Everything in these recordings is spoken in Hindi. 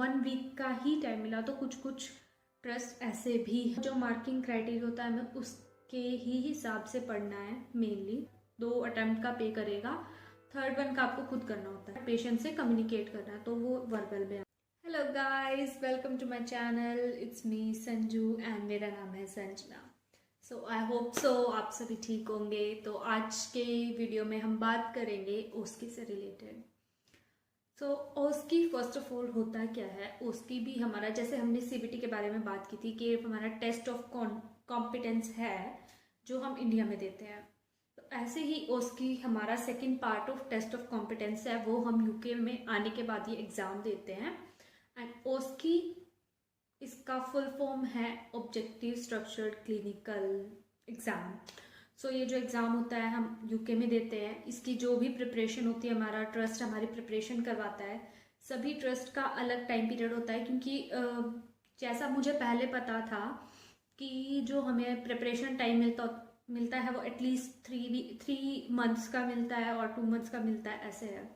1 वीक का ही टाइम मिला, तो कुछ कुछ ट्रस्ट ऐसे भी जो मार्किंग क्राइटेरिया होता है हमें उसके ही हिसाब से पढ़ना है। मेनली 2 अटेम्प्ट का पे करेगा, थर्ड वन का आपको खुद करना होता है, पेशेंट से कम्युनिकेट करना है, तो वो वर्बल में। Hello guys, welcome to my channel, it's me Sanju and मेरा नाम है संजना। सो आई होप सो आप सभी ठीक होंगे। तो आज के वीडियो में हम बात करेंगे ओस्की से रिलेटेड। सो ओस्की फर्स्ट ऑफ ऑल होता क्या है। ओस्की भी हमारा, जैसे हमने सीबीटी के बारे में बात की थी कि हमारा टेस्ट ऑफ कॉम्पिटेंस है जो हम इंडिया में देते हैं, तो ऐसे ही ओस्की हमारा second part of test of competence है, वो हम यूके में आने के बाद ये एग्ज़ाम देते हैं। एंड ओस्की, इसका फुल फॉर्म है ऑब्जेक्टिव स्ट्रक्चर्ड क्लिनिकल एग्ज़ाम। सो ये जो एग्ज़ाम होता है हम यूके में देते हैं, इसकी जो भी प्रिपरेशन होती है, हमारा ट्रस्ट हमारी प्रिपरेशन करवाता है। सभी ट्रस्ट का अलग टाइम पीरियड होता है, क्योंकि जैसा मुझे पहले पता था कि जो हमें प्रिपरेशन टाइम मिलता है वो एटलीस्ट 3 मंथ्स का मिलता है और 2 मंथ्स का मिलता है, ऐसे है।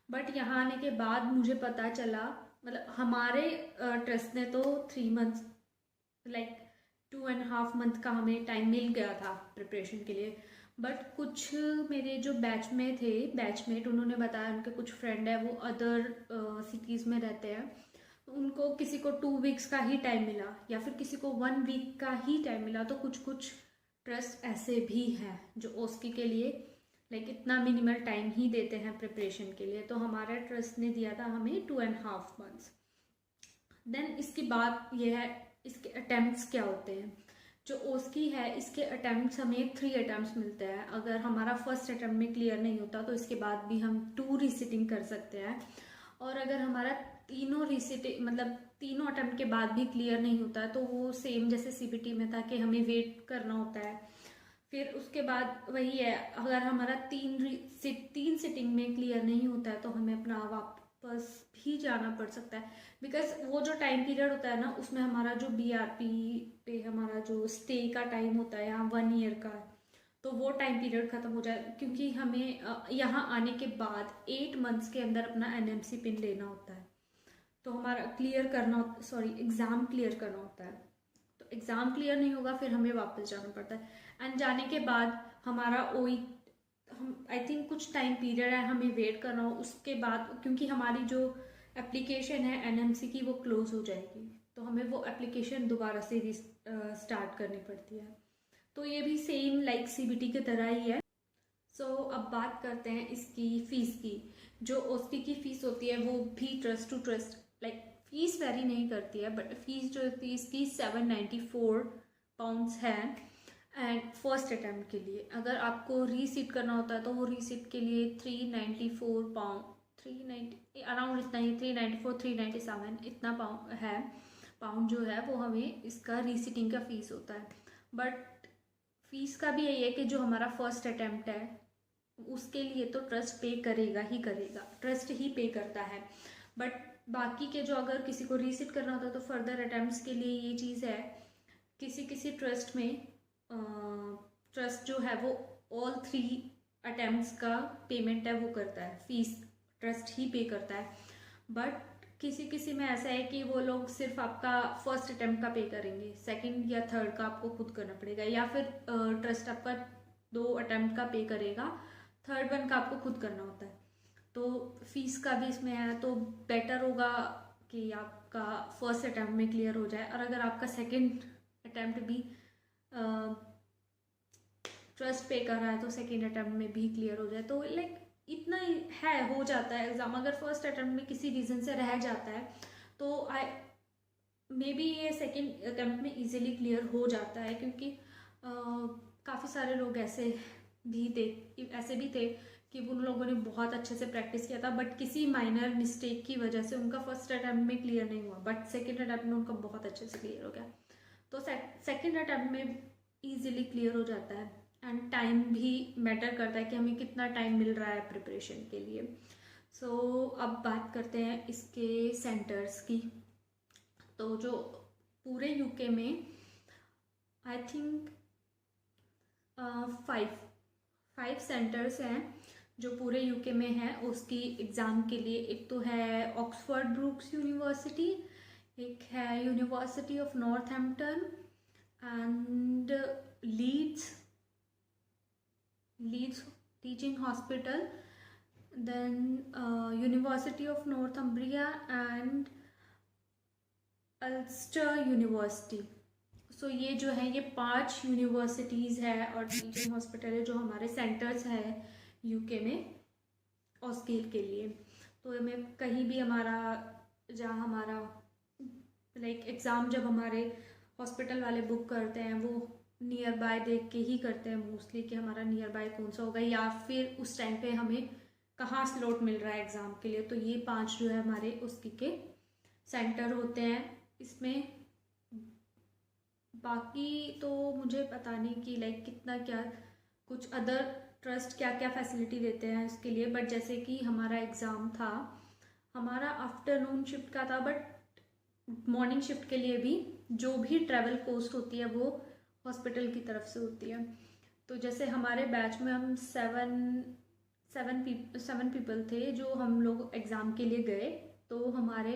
बट यहाँ आने के बाद मुझे पता चला, मतलब हमारे ट्रस्ट ने तो 3 मंथ्स, लाइक 2.5 मंथ का हमें टाइम मिल गया था प्रिपरेशन के लिए। बट कुछ मेरे जो बैचमेट, उन्होंने बताया उनके कुछ फ्रेंड है वो अदर सिटीज़ में रहते हैं, उनको किसी को 2 वीक्स का ही टाइम मिला या फिर किसी को 1 वीक का ही टाइम मिला। तो कुछ कुछ ट्रस्ट ऐसे भी हैं जो ओस्की के लिए लाइक इतना मिनिमल टाइम ही देते हैं प्रिपरेशन के लिए। तो हमारा ट्रस्ट ने दिया था हमें 2.5 मंथ्स। देन इसकी बात यह है, इसके अटैम्प्ट्स क्या होते हैं। जो ओस्की है इसके अटैम्प्ट्स हमें 3 अटैम्प्ट्स मिलते हैं। अगर हमारा फर्स्ट अटैम्प्ट में क्लियर नहीं होता तो इसके बाद भी हम 2 रीसिटिंग कर सकते हैं। और अगर हमारा तीनों रीसिटिंग, मतलब तीनों अटैम्प्ट के बाद भी क्लियर नहीं होता है, तो वो सेम जैसे सीबीटी में था कि हमें वेट करना होता है। फिर उसके बाद वही है, अगर हमारा 3 सिटिंग में क्लियर नहीं होता है तो हमें अपना वापस भी जाना पड़ सकता है। बिकॉज वो जो टाइम पीरियड होता है ना, उसमें हमारा जो बीआरपी पे हमारा जो स्टे का टाइम होता है यहाँ 1 ईयर का, तो वो टाइम पीरियड खत्म हो जाए, क्योंकि हमें यहाँ आने के बाद 8 मंथ्स के अंदर अपना एनएमसी पिन लेना होता है। तो हमारा एग्ज़ाम क्लियर करना होता है। तो एग्ज़ाम क्लियर नहीं होगा, फिर हमें वापस जाना पड़ता है। एंड जाने के बाद हमारा हम आई थिंक कुछ टाइम पीरियड है हमें वेट करना हो। उसके बाद क्योंकि हमारी जो एप्लीकेशन है एनएमसी की वो क्लोज हो जाएगी, तो हमें वो एप्लीकेशन दोबारा से स्टार्ट करनी पड़ती है। तो ये भी सेम लाइक सीबीटी की तरह ही है। सो अब बात करते हैं इसकी फ़ीस की। जो ओस्की की फ़ीस होती है वो भी trust to trust like fees very नहीं करती है, बट फीस जो होती है इसकी 794 पाउंड्स है। एंड फर्स्ट अटैम्प्ट के लिए अगर आपको रीसीट करना होता है तो वो रीसीट के लिए 394 पाउंड, 390 अराउंड इतना ही, 394 397 इतना पाउंड है। पाउंड जो है वो हमें इसका रीसीटिंग का फ़ीस होता है। बट फीस का भी यही है कि जो हमारा फर्स्ट अटैम्प्ट है उसके लिए तो ट्रस्ट पे करेगा ही करेगा, ट्रस्ट ही पे करता है। बट बाकी के जो अगर किसी को रीसिट करना होता है तो फर्दर अटैम्प्ट्स के लिए ये चीज़ है, किसी किसी ट्रस्ट में ट्रस्ट जो है वो ऑल 3 अटैम्प्ट्स का पेमेंट है वो करता है, फीस ट्रस्ट ही पे करता है। बट किसी किसी में ऐसा है कि वो लोग सिर्फ आपका फर्स्ट अटैम्प्ट का पे करेंगे, सेकंड या थर्ड का आपको खुद करना पड़ेगा, या फिर ट्रस्ट आपका 2 अटैम्प्ट का पे करेगा, थर्ड वन का आपको खुद करना होता है। तो फीस का भी इसमें है, तो बेटर होगा कि आपका फर्स्ट अटैम्प्ट में क्लियर हो जाए। और अगर आपका सेकंड अटैम्प्ट भी ट्रस्ट पे कर रहा है तो सेकंड अटैम्प्ट में भी क्लियर हो जाए, तो लाइक इतना ही है, हो जाता है एग्ज़ाम। अगर फर्स्ट अटैम्प्ट में किसी रीज़न से रह जाता है तो मे बी ये सेकंड अटैम्प्ट में इजीली क्लियर हो जाता है, क्योंकि काफ़ी सारे लोग ऐसे भी थे कि उन लोगों ने बहुत अच्छे से प्रैक्टिस किया था, बट किसी माइनर मिस्टेक की वजह से उनका फर्स्ट अटैम्प्ट में क्लियर नहीं हुआ, बट सेकेंड अटैम्प्ट में उनका बहुत अच्छे से क्लियर हो गया। तो सेकेंड अटैम्प्ट में ईजिली क्लियर हो जाता है। एंड टाइम भी मैटर करता है कि हमें कितना टाइम मिल रहा है प्रिपरेशन के लिए। सो अब बात करते हैं इसके सेंटर्स की। तो जो पूरे यूके में आई थिंक 5 सेंटर्स हैं जो पूरे यूके में है उसकी एग्ज़ाम के लिए। एक तो है ऑक्सफोर्ड ब्रूक्स यूनिवर्सिटी, एक है University of Northampton and Leeds teaching hospital, then University of Northumbria and Ulster University. So ये जो है ये 5 यूनिवर्सिटीज़ है और टीचिंग हॉस्पिटल है जो हमारे सेंटर्स है यूके में ऑस्कील के लिए। तो हमें कहीं भी हमारा जहाँ हमारा लाइक एग्ज़ाम जब हमारे हॉस्पिटल वाले बुक करते हैं वो नियर बाय देख के ही करते हैं मोस्टली कि हमारा नियर बाय कौन सा होगा या फिर उस टाइम पे हमें कहाँ स्लॉट मिल रहा है एग्ज़ाम के लिए। तो ये 5 जो है हमारे उसकी के सेंटर होते हैं इसमें। बाकी तो मुझे पता नहीं कि लाइक कितना क्या कुछ अदर ट्रस्ट क्या क्या फैसिलिटी देते हैं इसके लिए, बट जैसे कि हमारा एग्ज़ाम था हमारा आफ्टरनून शिफ्ट का था, बट मॉर्निंग शिफ्ट के लिए भी जो भी ट्रैवल कॉस्ट होती है वो हॉस्पिटल की तरफ से होती है। तो जैसे हमारे बैच में हम सेवन पीपल थे जो हम लोग एग्ज़ाम के लिए गए, तो हमारे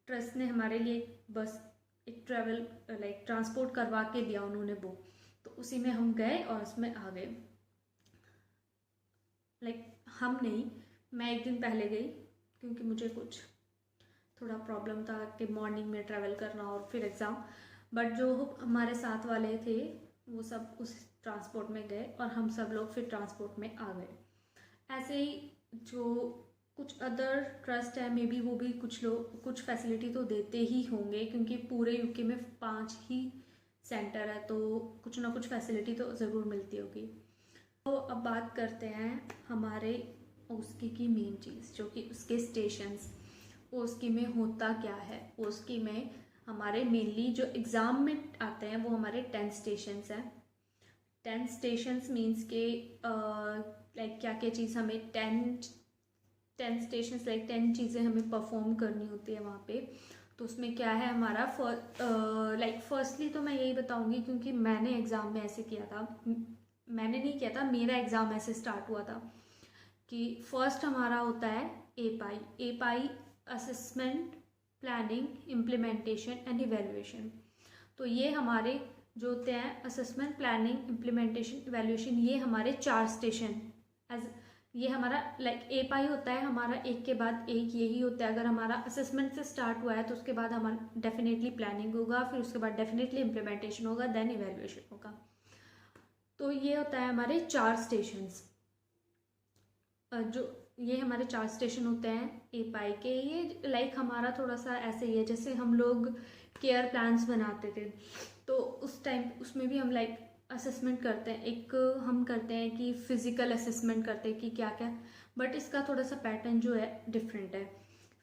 ट्रस्ट ने हमारे लिए बस एक ट्रैवल लाइक ट्रांसपोर्ट करवा के दिया उन्होंने बुक, तो उसी में हम गए और उसमें आ गए। लाइक हम नहीं, मैं एक दिन पहले गई क्योंकि मुझे कुछ थोड़ा प्रॉब्लम था कि मॉर्निंग में ट्रैवल करना और फिर एग्ज़ाम, बट जो हमारे साथ वाले थे वो सब उस ट्रांसपोर्ट में गए और हम सब लोग फिर ट्रांसपोर्ट में आ गए। ऐसे ही जो कुछ अदर ट्रस्ट है मे बी वो भी कुछ लोग कुछ फैसिलिटी तो देते ही होंगे क्योंकि पूरे यूके में 5 ही सेंटर है तो कुछ ना कुछ फैसिलिटी तो ज़रूर मिलती होगी। तो अब बात करते हैं हमारे ओस्की की मेन चीज़ जो कि उसके स्टेशंस। ओस्की में होता क्या है, ओस्की में हमारे मेनली जो एग्ज़ाम में आते हैं वो हमारे 10 स्टेशंस हैं। 10 स्टेशंस मीन्स के लाइक क्या क्या चीज़ हमें 10 स्टेशंस लाइक 10 चीज़ें हमें परफॉर्म करनी होती है वहाँ पे। तो उसमें क्या है हमारा लाइक फर्स्टली तो मैं यही बताऊँगी क्योंकि मैंने एग्ज़ाम में ऐसे किया था, मैंने नहीं किया था, मेरा एग्ज़ाम ऐसे स्टार्ट हुआ था कि फर्स्ट हमारा होता है APIE assessment planning implementation and evaluation. तो ये हमारे जो होते हैं असेसमेंट प्लानिंग इम्प्लीमेंटेशन इवेल्युएशन, ये हमारे 4 स्टेशन एज ये हमारा लाइक एपाई होता है हमारा एक के बाद एक यही होता है। अगर हमारा असेसमेंट से स्टार्ट हुआ है तो उसके बाद हमारा डेफिनेटली प्लानिंग होगा, फिर उसके बाद डेफिनेटली इम्प्लीमेंटेशन होगा, देन इवेल्युएशन होगा। तो ये होता है हमारे 4 स्टेशंस। जो ये हमारे 4 स्टेशन होते हैं एपाई के। ये लाइक हमारा थोड़ा सा ऐसे ही है जैसे हम लोग केयर प्लान्स बनाते थे तो उस टाइम उसमें भी हम लाइक असेसमेंट करते हैं। एक हम करते हैं कि फिज़िकल असेसमेंट करते हैं कि क्या क्या, बट इसका थोड़ा सा पैटर्न जो है डिफरेंट है।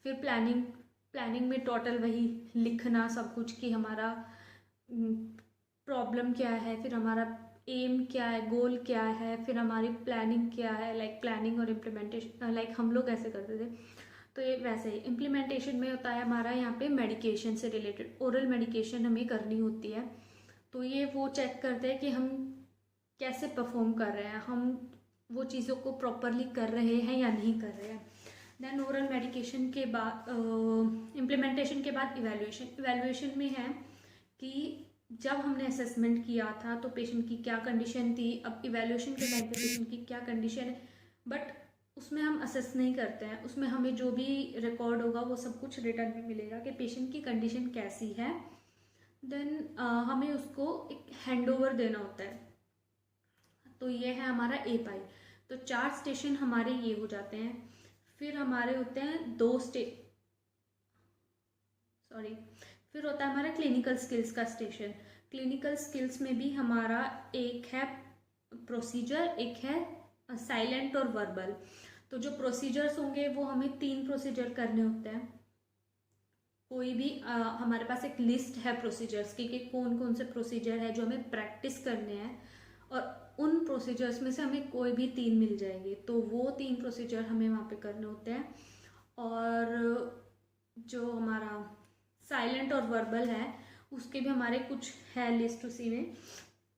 फिर प्लानिंग में टोटल वही लिखना सब कुछ कि हमारा प्रॉब्लम क्या है, फिर हमारा एम क्या है, गोल क्या है, फिर हमारी प्लानिंग क्या है, लाइक प्लानिंग और इम्प्लीमेंटेशन लाइक हम लोग ऐसे करते थे। तो ये वैसे ही इम्प्लीमेंटेशन में होता है हमारा यहाँ पे मेडिकेशन से रिलेटेड ओरल मेडिकेशन हमें करनी होती है। तो ये वो चेक करते हैं कि हम कैसे परफॉर्म कर रहे हैं, हम वो चीज़ों को प्रॉपरली कर रहे हैं या नहीं कर रहे हैं। देन ओरल मेडिकेशन के बाद इम्प्लीमेंटेशन के बाद इवेल्युएशन में है कि जब हमने असेसमेंट किया था तो पेशेंट की क्या कंडीशन थी, अब इवेल्युएशन के टाइम पे पेशेंट की क्या कंडीशन है, बट उसमें हम असेस नहीं करते हैं। उसमें हमें जो भी रिकॉर्ड होगा वो सब कुछ रिटर्न में मिलेगा कि पेशेंट की कंडीशन कैसी है। देन हमें उसको एक हैंडओवर देना होता है। तो ये है हमारा एपाई। तो 4 स्टेशन हमारे ये हो जाते हैं। फिर हमारे होते हैं फिर होता है हमारा क्लिनिकल स्किल्स का स्टेशन। क्लिनिकल स्किल्स में भी हमारा एक है प्रोसीजर, एक है साइलेंट और वर्बल। तो जो प्रोसीजर्स होंगे वो हमें 3 प्रोसीजर करने होते हैं। कोई भी हमारे पास एक लिस्ट है प्रोसीजर्स की कि कौन कौन से प्रोसीजर है जो हमें प्रैक्टिस करने हैं और उन प्रोसीजर्स में से हमें कोई भी 3 मिल जाएंगे तो वो 3 प्रोसीजर हमें वहाँ पे करने होते हैं। और जो हमारा साइलेंट और वर्बल है उसके भी हमारे कुछ है लिस्ट उसी में,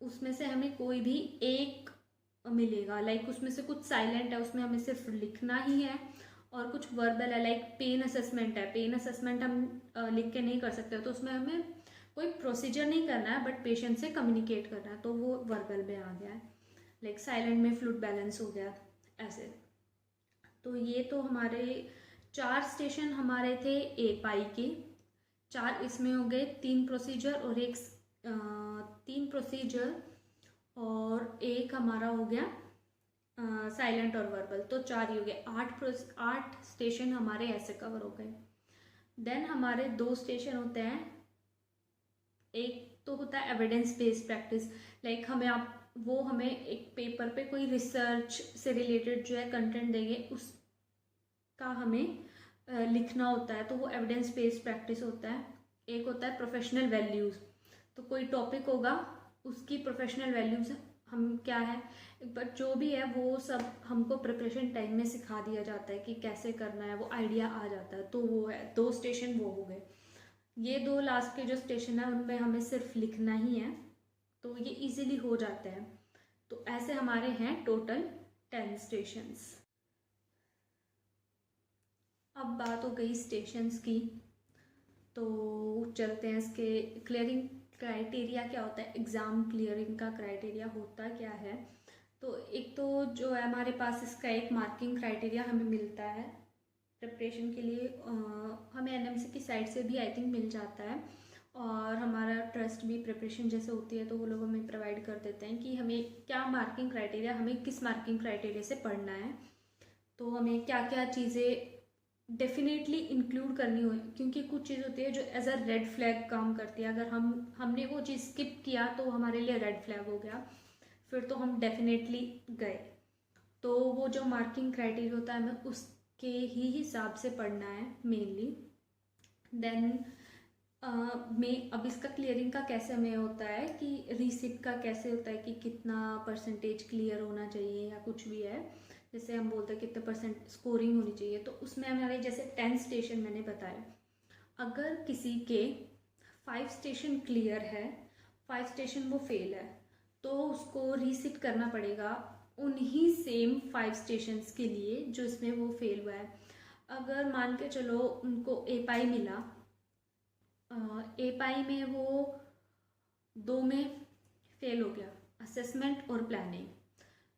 उसमें से हमें कोई भी एक मिलेगा। लाइक उसमें से कुछ साइलेंट है, उसमें हमें सिर्फ लिखना ही है, और कुछ वर्बल है। लाइक पेन असेसमेंट है, पेन असेसमेंट हम लिख के नहीं कर सकते, तो उसमें हमें कोई प्रोसीजर नहीं करना है बट पेशेंट से कम्युनिकेट करना है, तो वो वर्बल में आ गया है। लाइक साइलेंट में फ्लूइड बैलेंस हो गया ऐसे। तो ये तो हमारे 4 स्टेशन हमारे थे ए पाई के। 4 इसमें हो गए, 3 प्रोसीजर और 3 प्रोसीजर और एक हमारा हो गया साइलेंट और वर्बल, तो 4 ही हो गए। 8 स्टेशन हमारे ऐसे कवर हो गए। देन हमारे 2 स्टेशन होते हैं। एक तो होता है एविडेंस बेस्ड प्रैक्टिस। लाइक हमें एक पेपर पे कोई रिसर्च से रिलेटेड जो है कंटेंट देंगे, उसका हमें लिखना होता है, तो वो एविडेंस बेस्ड प्रैक्टिस होता है। एक होता है प्रोफेशनल वैल्यूज़, तो कोई टॉपिक होगा, उसकी प्रोफेशनल वैल्यूज़ हम क्या है, बट जो भी है वो सब हमको प्रिपरेशन टाइम में सिखा दिया जाता है कि कैसे करना है, वो आइडिया आ जाता है। तो वो है 2 स्टेशन वो हो गए। ये 2 लास्ट के जो स्टेशन है उनमें हमें सिर्फ लिखना ही है, तो ये इजीली हो जाते हैं। तो ऐसे हमारे हैं टोटल 10 स्टेशंस। अब बात हो गई स्टेशंस की, तो चलते हैं इसके क्लियरिंग क्राइटेरिया क्या होता है। एग्ज़ाम क्लियरिंग का क्राइटेरिया होता क्या है, तो एक तो जो है हमारे पास इसका एक मार्किंग क्राइटेरिया हमें मिलता है प्रिपरेशन के लिए। हमें एनएमसी की साइट से भी आई थिंक मिल जाता है, और हमारा ट्रस्ट भी प्रिपरेशन जैसे होती है तो वो लोग हमें प्रोवाइड कर देते हैं कि हमें क्या मार्किंग क्राइटेरिया, हमें किस मार्किंग क्राइटेरिया से पढ़ना है, तो हमें क्या क्या चीज़ें डेफिनेटली इंक्लूड करनी हो। क्योंकि कुछ चीज़ होती है जो एज अ रेड फ्लैग काम करती है, अगर हमने वो चीज़ स्किप किया तो हमारे लिए रेड फ्लैग हो गया, फिर तो हम डेफिनेटली गए। तो वो जो मार्किंग क्राइटेरिया होता है हमें उसके ही हिसाब से पढ़ना है मेनली। देन में अब इसका क्लियरिंग का कैसे में होता है कि रीसिट का कैसे होता है कि कितना परसेंटेज क्लियर होना चाहिए या कुछ भी है, जैसे हम बोलते हैं कितने परसेंट स्कोरिंग होनी चाहिए, तो उसमें हमारे जैसे 10 स्टेशन मैंने बताया, अगर किसी के 5 स्टेशन क्लियर है, 5 स्टेशन वो फेल है, तो उसको रीसिट करना पड़ेगा उन्हीं सेम 5 स्टेशंस के लिए जो इसमें वो फेल हुआ है। अगर मान के चलो उनको ए पाई मिला, ए पाई में वो 2 में फेल हो गया, असेसमेंट और प्लानिंग,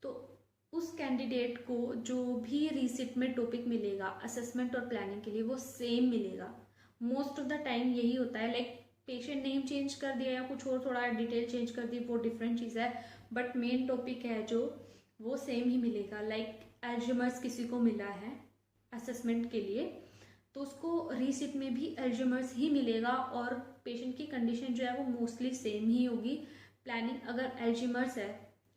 तो उस कैंडिडेट को जो भी रीसिट में टॉपिक मिलेगा असेसमेंट और प्लानिंग के लिए वो सेम मिलेगा। मोस्ट ऑफ द टाइम यही होता है। लाइक पेशेंट नेम चेंज कर दिया या कुछ और थोड़ा डिटेल चेंज कर दी, वो डिफरेंट चीज़ है, बट मेन टॉपिक है जो वो सेम ही मिलेगा। लाइक एल्जाइमर्स किसी को मिला है असेसमेंट के लिए, तो उसको रीसिट में भी एल्जाइमर्स ही मिलेगा, और पेशेंट की कंडीशन जो है वो मोस्टली सेम ही होगी। प्लानिंग अगर एल्जाइमर्स है,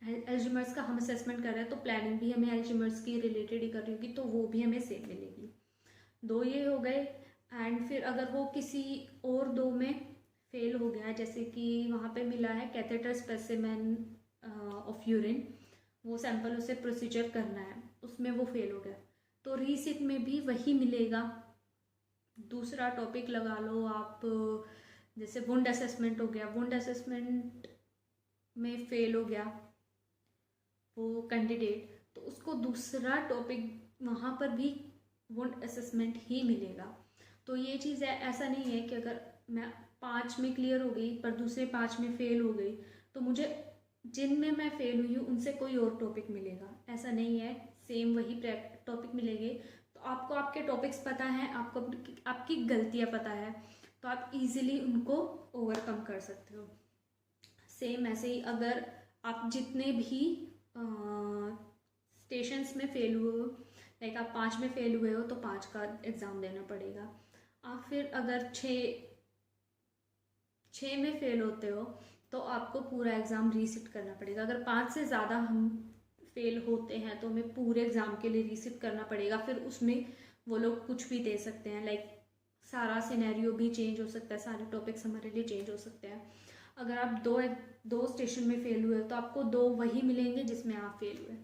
एल्जाइमर्स का हम असेसमेंट कर रहे हैं, तो प्लानिंग भी हमें एल्जाइमर्स की रिलेटेड ही कर रही होगी, तो वो भी हमें सेम मिलेगी। 2 ये हो गए। एंड फिर अगर वो किसी और 2 में फेल हो गया, जैसे कि वहाँ पे मिला है कैथेटर स्पेसिमेन ऑफ यूरिन, वो सैंपल उसे प्रोसीजर करना है, उसमें वो फेल हो गया, तो रीसिट में भी वही मिलेगा। दूसरा टॉपिक लगा लो आप, जैसे वुंड असेसमेंट हो गया, वुंड असेसमेंट में फेल हो गया वो कैंडिडेट, तो उसको दूसरा टॉपिक वहाँ पर भी वुंड असेसमेंट ही मिलेगा। तो ये चीज़ है, ऐसा नहीं है कि अगर मैं 5 में क्लियर हो गई पर दूसरे 5 में फेल हो गई तो मुझे जिनमें मैं फेल हुई हूँ उनसे कोई और टॉपिक मिलेगा, ऐसा नहीं है। सेम वही टॉपिक मिलेंगे। तो आपको आपके टॉपिक्स पता हैं, आपको आपकी गलतियाँ पता है, तो आप इजीली उनको ओवरकम कर सकते हो। सेम ऐसे ही अगर आप जितने भी स्टेशंस में फेल हुए हो, लाइक आप 5 में फेल हुए हो तो 5 का एग्ज़ाम देना पड़ेगा। आप फिर अगर 6 में फेल होते हो तो आपको पूरा एग्ज़ाम रीसिट करना पड़ेगा। अगर 5 से ज़्यादा हम फेल होते हैं तो हमें पूरे एग्ज़ाम के लिए रीसिट करना पड़ेगा। फिर उसमें वो लोग कुछ भी दे सकते हैं, लाइक सारा सिनेरियो भी चेंज हो सकता है, सारे टॉपिक्स हमारे लिए चेंज हो सकते हैं। अगर आप दो स्टेशन में फेल हुए तो आपको 2 वही मिलेंगे जिसमें आप फेल हुए।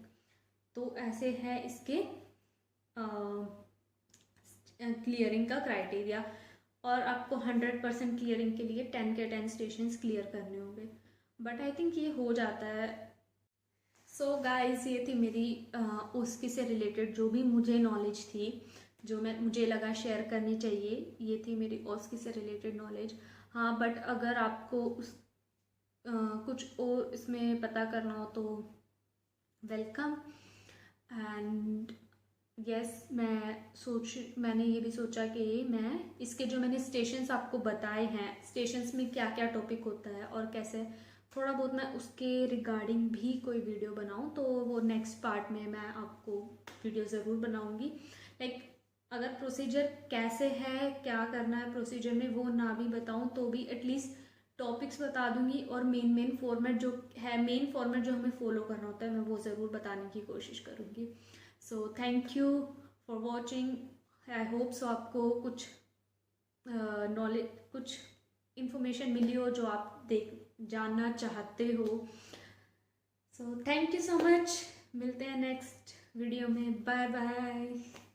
तो ऐसे है इसके क्लियरिंग का क्राइटेरिया, और आपको 100% क्लियरिंग के लिए 10 के 10 स्टेशंस क्लियर करने होंगे, बट आई थिंक ये हो जाता है। सो गाइस, ये थी मेरी उसकी से रिलेटेड जो भी मुझे नॉलेज थी, जो मुझे लगा शेयर करनी चाहिए। ये थी मेरी ओस्की से रिलेटेड नॉलेज। हाँ, बट अगर आपको उस कुछ और इसमें पता करना हो तो वेलकम। एंड यस, मैंने ये भी सोचा कि मैं इसके जो मैंने स्टेशंस आपको बताए हैं, स्टेशंस में क्या क्या टॉपिक होता है और कैसे, थोड़ा बहुत मैं उसके रिगार्डिंग भी कोई वीडियो बनाऊं, तो वो नेक्स्ट पार्ट में मैं आपको वीडियो ज़रूर बनाऊंगी। लाइक अगर प्रोसीजर कैसे है, क्या करना है प्रोसीजर में, वो ना भी बताऊं तो भी एटलीस्ट टॉपिक्स बता दूंगी, और मेन फॉर्मेट जो है, मेन फॉर्मेट जो हमें फॉलो करना होता है, मैं वो ज़रूर बताने की कोशिश करूँगी। सो thank you for watching. I hope so आपको कुछ नॉलेज, कुछ इन्फॉर्मेशन मिली हो जो आप जानना चाहते हो। So thank you so much. मिलते हैं नेक्स्ट वीडियो में। Bye bye.